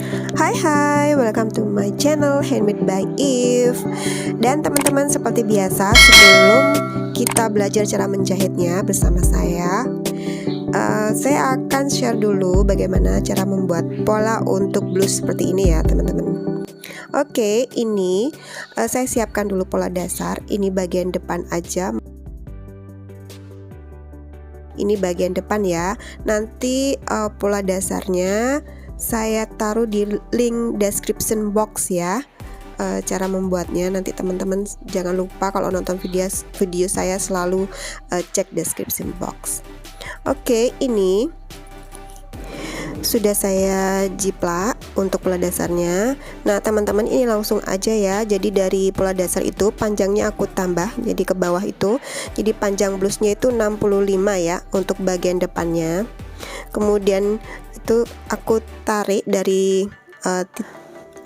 Hai, welcome to my channel Handmade by Eve. Dan teman-teman, seperti biasa, sebelum kita belajar cara menjahitnya bersama saya akan share dulu bagaimana cara membuat pola untuk blus seperti ini ya teman-teman. Oke, ini saya siapkan dulu pola dasar. Ini bagian depan aja. Ini bagian depan ya. Nanti pola dasarnya saya taruh di link description box ya. Cara membuatnya nanti teman-teman jangan lupa kalau nonton video saya selalu cek description box. Oke, ini sudah saya jiplak untuk pola dasarnya. Nah teman-teman, ini langsung aja ya. Jadi dari pola dasar itu panjangnya aku tambah, jadi ke bawah itu. Jadi panjang blusnya itu 65 ya untuk bagian depannya. Kemudian itu aku tarik dari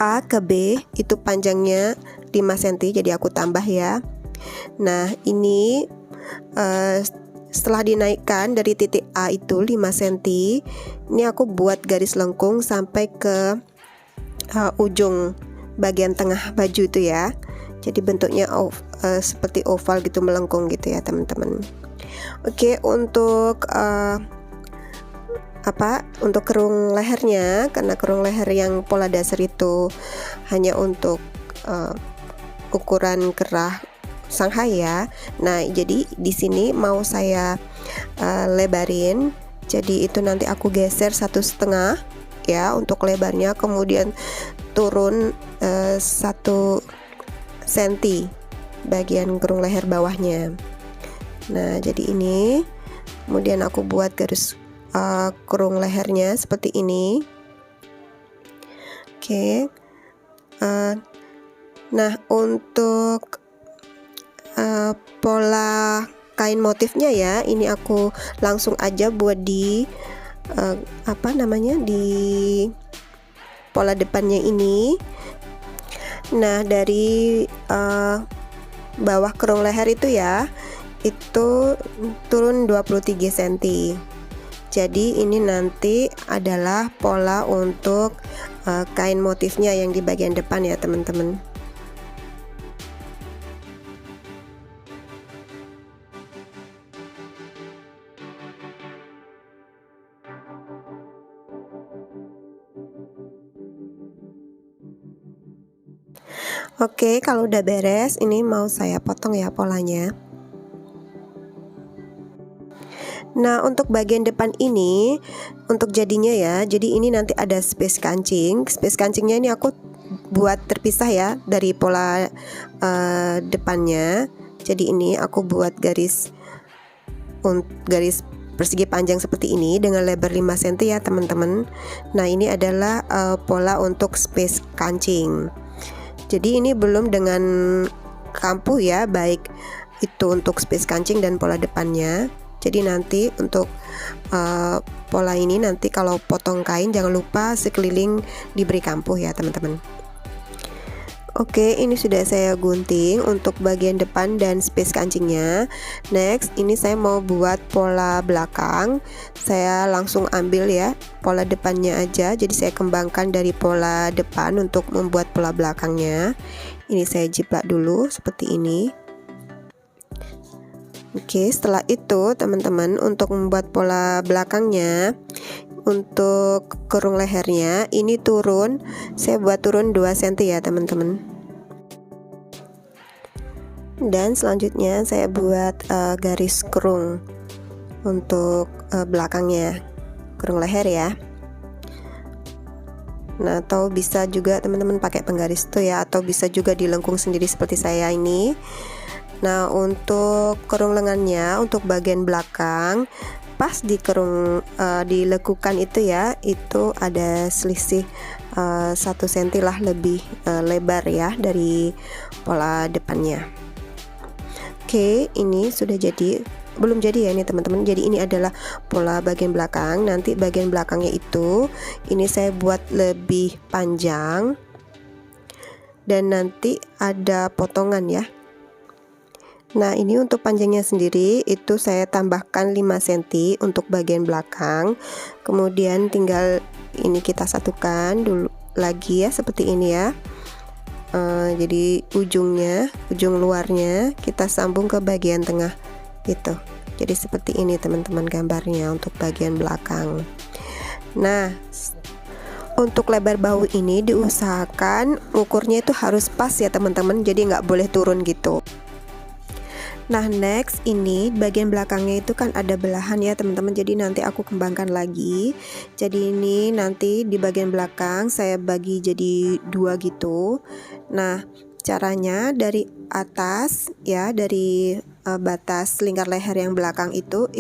A ke B, itu panjangnya 5 cm, jadi aku tambah ya. Nah ini setelah dinaikkan dari titik A itu 5 cm, ini aku buat garis lengkung sampai ke ujung bagian tengah baju itu ya. Jadi bentuknya seperti oval gitu, melengkung gitu ya teman-teman. Oke, untuk untuk kerung lehernya, karena kerung leher yang pola dasar itu hanya untuk ukuran kerah Shanghai ya. Nah jadi di sini mau saya lebarin, jadi itu nanti aku geser 1,5 ya untuk lebarnya, kemudian turun 1 cm bagian kerung leher bawahnya. Nah jadi ini kemudian aku buat garis kerung lehernya seperti ini. Oke. Nah untuk pola kain motifnya ya, ini aku langsung aja buat di di pola depannya ini. Nah dari bawah kerung leher itu ya, itu turun 23 cm. Jadi ini nanti adalah pola untuk kain motifnya yang di bagian depan ya teman-teman. Oke, kalau udah beres, ini mau saya potong ya polanya. Nah untuk bagian depan ini, untuk jadinya ya, jadi ini nanti ada space kancing. Space kancingnya ini aku buat terpisah ya dari pola depannya. Jadi ini aku buat garis persegi panjang seperti ini dengan lebar 5 cm ya teman-teman. Nah ini adalah pola untuk space kancing. Jadi ini belum dengan kampuh ya, baik itu untuk space kancing dan pola depannya. Jadi nanti untuk pola ini nanti kalau potong kain jangan lupa sekeliling diberi kampuh ya teman-teman. Oke, ini sudah saya gunting untuk bagian depan dan space kancingnya. Next, ini saya mau buat pola belakang. Saya langsung ambil ya pola depannya aja. Jadi saya kembangkan dari pola depan untuk membuat pola belakangnya. Ini saya jiplak dulu seperti ini. Oke, setelah itu teman-teman, untuk membuat pola belakangnya, untuk kerung lehernya ini turun, saya buat turun 2 cm ya teman-teman. Dan selanjutnya saya buat garis kerung untuk belakangnya, kerung leher ya. Nah atau bisa juga teman-teman pakai penggaris tuh ya, atau bisa juga dilengkung sendiri seperti saya ini. Nah untuk kerung lengannya, untuk bagian belakang, pas di kerung dilekukan itu ya, itu ada selisih 1 cm lah lebih lebar ya dari pola depannya. Oke, ini sudah jadi, belum jadi ya ini teman-teman. Jadi ini adalah pola bagian belakang. Nanti bagian belakangnya itu ini saya buat lebih panjang dan nanti ada potongan ya. Nah ini untuk panjangnya sendiri itu saya tambahkan 5 cm untuk bagian belakang. Kemudian tinggal ini kita satukan dulu lagi ya, seperti ini ya. Jadi ujung luarnya kita sambung ke bagian tengah gitu. Jadi seperti ini teman-teman gambarnya untuk bagian belakang. Nah, untuk lebar bahu ini diusahakan ukurnya itu harus pas ya teman-teman, jadi nggak boleh turun gitu. Nah, next ini bagian belakangnya itu kan ada belahan ya teman-teman, jadi nanti aku kembangkan lagi. Jadi ini nanti di bagian belakang saya bagi jadi 2 gitu. Nah, caranya dari atas ya, dari batas lingkar leher yang belakang itu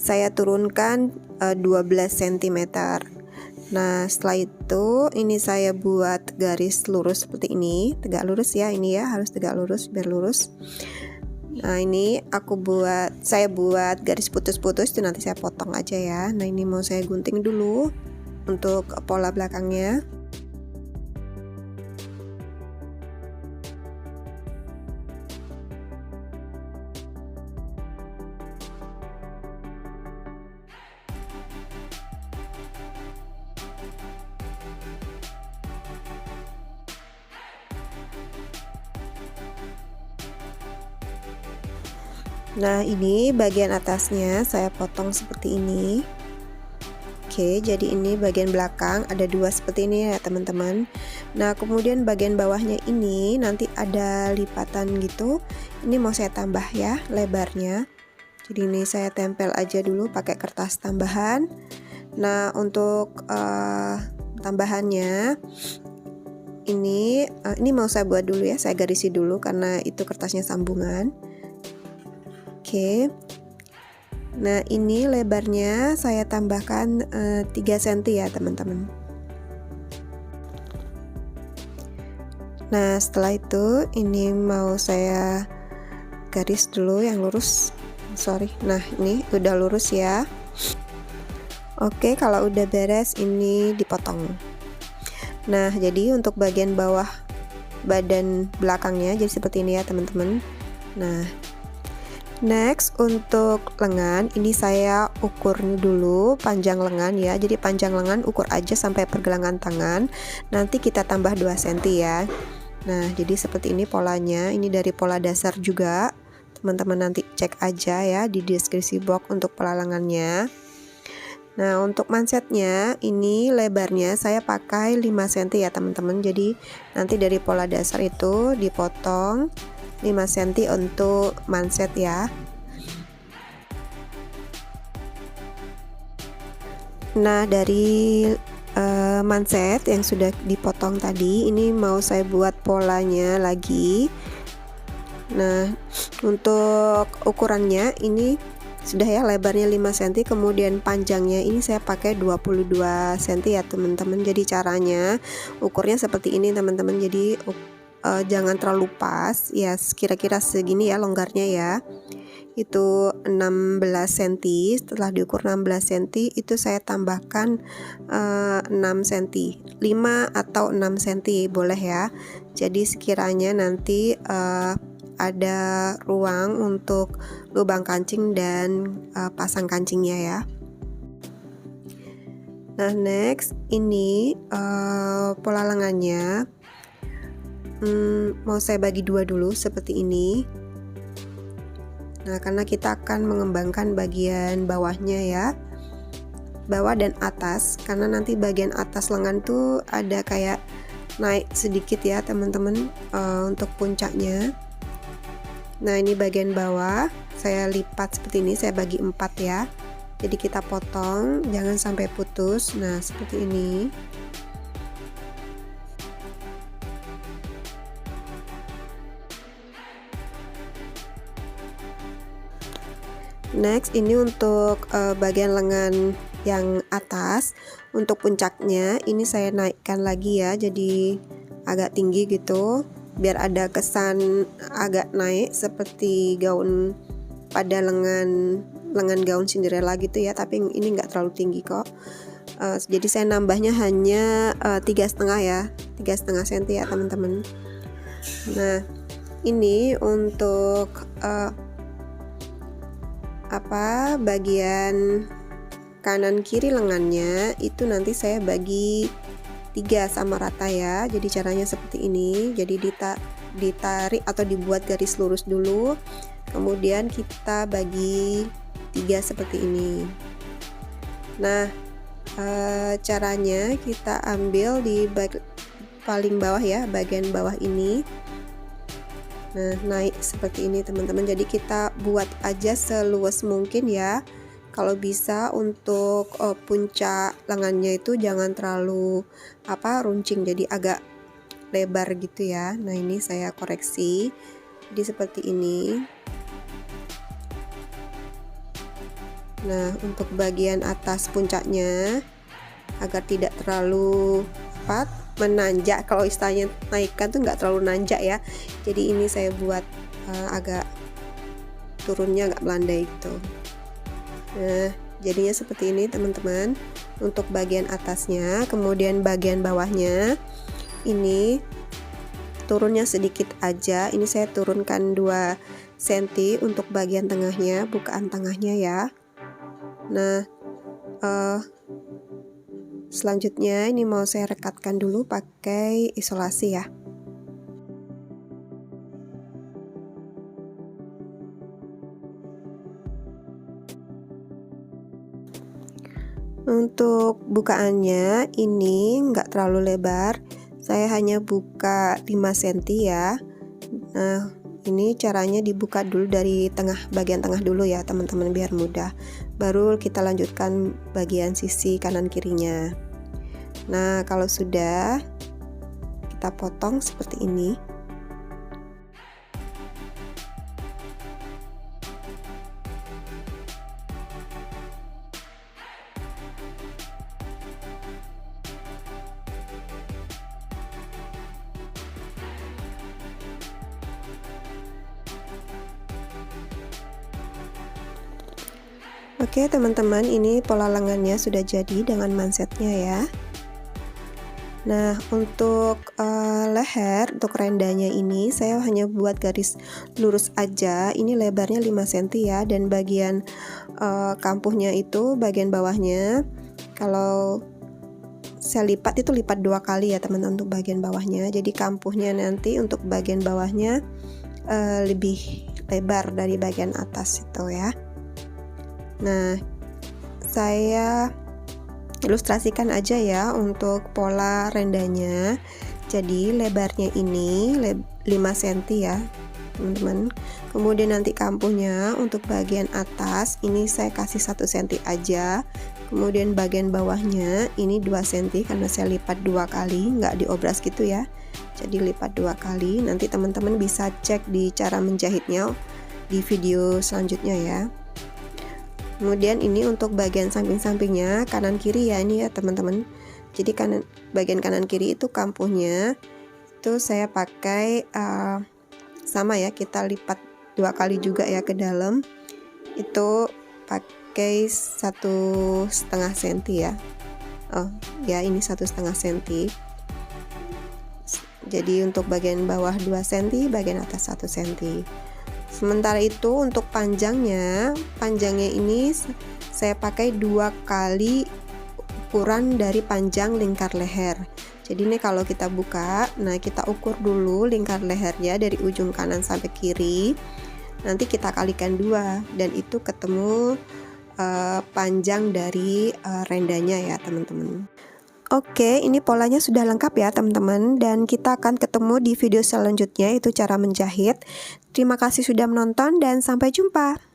saya turunkan 12 cm. Nah, setelah itu ini saya buat garis lurus seperti ini, tegak lurus ya, ini ya harus tegak lurus biar lurus. Nah, ini saya buat garis putus-putus, itu nanti saya potong aja ya. Nah, ini mau saya gunting dulu untuk pola belakangnya. Nah, ini bagian atasnya saya potong seperti ini. Oke, jadi ini bagian belakang ada 2 seperti ini ya teman-teman. Nah, kemudian bagian bawahnya ini nanti ada lipatan gitu. Ini mau saya tambah ya lebarnya. Jadi ini saya tempel aja dulu pakai kertas tambahan. Nah, untuk tambahannya ini mau saya buat dulu ya, saya garisi dulu karena itu kertasnya sambungan. Oke. Nah, ini lebarnya saya tambahkan 3 cm ya teman-teman. Nah, setelah itu ini mau saya garis dulu yang lurus. Nah, ini udah lurus ya. Oke, kalau udah beres ini dipotong. Nah, jadi untuk bagian bawah badan belakangnya jadi seperti ini ya teman-teman. Nah, next untuk lengan ini saya ukur dulu panjang lengan ya. Jadi panjang lengan ukur aja sampai pergelangan tangan. Nanti kita tambah 2 cm ya. Nah, jadi seperti ini polanya. Ini dari pola dasar juga. Teman-teman nanti cek aja ya di deskripsi box untuk pola lengannya. Nah, untuk mansetnya ini lebarnya saya pakai 5 cm ya teman-teman. Jadi nanti dari pola dasar itu dipotong 5 cm untuk manset ya. Nah, dari manset yang sudah dipotong tadi ini mau saya buat polanya lagi. Nah, untuk ukurannya ini sudah ya, lebarnya 5 cm, kemudian panjangnya ini saya pakai 22 cm ya teman-teman. Jadi caranya ukurnya seperti ini teman-teman. Jadi jangan terlalu pas ya, kira-kira segini ya longgarnya ya. Itu 16 cm. Setelah diukur 16 cm itu saya tambahkan 6 cm, 5 atau 6 cm boleh ya. Jadi sekiranya nanti ada ruang untuk lubang kancing dan pasang kancingnya ya. Nah, next ini pola lengannya mau saya bagi 2 dulu seperti ini. Nah, karena kita akan mengembangkan bagian bawahnya ya, bawah dan atas, karena nanti bagian atas lengan tuh ada kayak naik sedikit ya teman-teman untuk puncaknya. Nah, ini bagian bawah saya lipat seperti ini, saya bagi 4 ya. Jadi kita potong jangan sampai putus. Nah, seperti ini. Next ini untuk bagian lengan yang atas, untuk puncaknya ini saya naikkan lagi ya, jadi agak tinggi gitu biar ada kesan agak naik seperti gaun pada lengan gaun Cinderella gitu ya, tapi ini enggak terlalu tinggi kok. Jadi saya nambahnya hanya 3,5 ya, 3,5 cm ya teman-teman. Nah, ini untuk bagian kanan kiri lengannya itu nanti saya bagi 3 sama rata ya. Jadi caranya seperti ini. Jadi ditarik atau dibuat garis lurus dulu, kemudian kita bagi 3 seperti ini. Nah, caranya kita ambil di paling bawah ya, bagian bawah ini. Nah, naik seperti ini teman-teman. Jadi kita buat aja seluas mungkin ya. Kalau bisa untuk puncak lengannya itu jangan terlalu runcing, jadi agak lebar gitu ya. Nah, ini saya koreksi. Jadi seperti ini. Nah, untuk bagian atas puncaknya agar tidak terlalu menanjak, kalau istilahnya naikkan tuh nggak terlalu nanjak ya. Jadi ini saya buat agak turunnya nggak melandai itu. Nah, jadinya seperti ini teman-teman untuk bagian atasnya. Kemudian bagian bawahnya ini turunnya sedikit aja. Ini saya turunkan 2 cm untuk bagian tengahnya, bukaan tengahnya ya. Nah, selanjutnya ini mau saya rekatkan dulu pakai isolasi ya. Untuk bukaannya ini nggak terlalu lebar, saya hanya buka 5 cm ya. Nah, ini caranya dibuka dulu dari bagian tengah dulu ya teman-teman, biar mudah. Baru kita lanjutkan bagian sisi kanan kirinya. Nah, kalau sudah, kita potong seperti ini. Oke teman-teman, ini pola lengannya sudah jadi dengan mansetnya ya. Nah, untuk leher, untuk rendanya ini saya hanya buat garis lurus aja. Ini lebarnya 5 cm ya, dan bagian kampuhnya itu bagian bawahnya, kalau saya lipat itu lipat 2 kali ya teman-teman untuk bagian bawahnya. Jadi kampuhnya nanti untuk bagian bawahnya lebih lebar dari bagian atas itu ya. Nah, saya ilustrasikan aja ya untuk pola rendanya. Jadi lebarnya ini 5 cm ya teman-teman. Kemudian nanti kampuhnya untuk bagian atas ini saya kasih 1 cm aja. Kemudian bagian bawahnya ini 2 cm karena saya lipat 2 kali, nggak diobras gitu ya. Jadi lipat 2 kali. Nanti teman-teman bisa cek di cara menjahitnya di video selanjutnya ya. Kemudian ini untuk bagian samping-sampingnya kanan kiri ya, ini ya teman-teman. Jadi bagian kanan kiri itu kampuhnya itu saya pakai sama ya, kita lipat 2 kali juga ya ke dalam. Itu pakai 1,5 cm ya. Oh ya, ini 1,5 cm. Jadi untuk bagian bawah 2 cm, bagian atas 1 cm. Sementara itu untuk panjangnya ini saya pakai 2 kali ukuran dari panjang lingkar leher. Jadi ini kalau kita buka, nah kita ukur dulu lingkar lehernya dari ujung kanan sampai kiri. Nanti kita kalikan 2 dan itu ketemu panjang dari rendanya ya teman-teman. Oke, ini polanya sudah lengkap ya teman-teman, dan kita akan ketemu di video selanjutnya, itu cara menjahit. Terima kasih sudah menonton dan sampai jumpa.